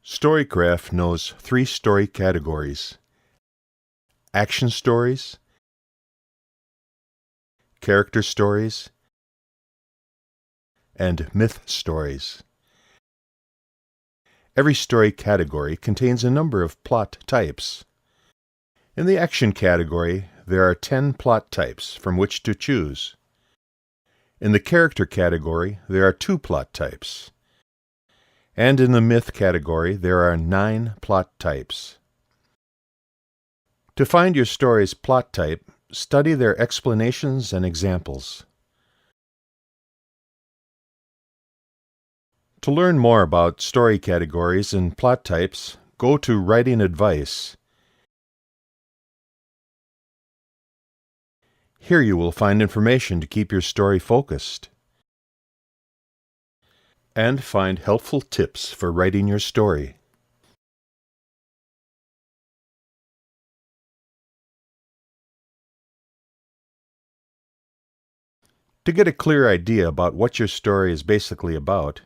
Storycraft knows 3 story categories: action stories, character stories, and myth stories. Every story category contains a number of plot types. In the action category, there are 10 plot types from which to choose. In the character category, there are 2 plot types. And in the myth category, there are 9 plot types. To find your story's plot type, study their explanations and examples. To learn more about story categories and plot types, go to Writing Advice. Here you will find information to keep your story focused and find helpful tips for writing your story. To get a clear idea about what your story is basically about,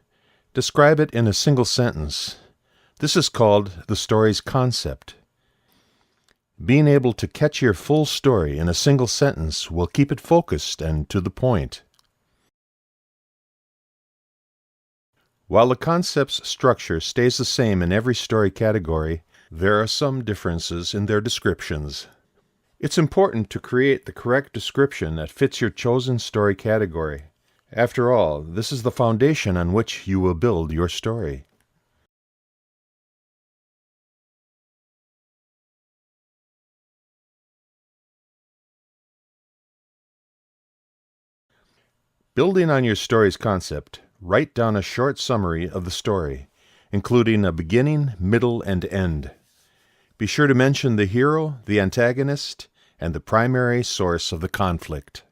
describe it in a single sentence. This is called the story's concept. Being able to catch your full story in a single sentence will keep it focused and to the point. While the concept's structure stays the same in every story category, there are some differences in their descriptions. It's important to create the correct description that fits your chosen story category. After all, this is the foundation on which you will build your story. Building on your story's concept, write down a short summary of the story, including a beginning, middle, and end. Be sure to mention the hero, the antagonist, and the primary source of the conflict.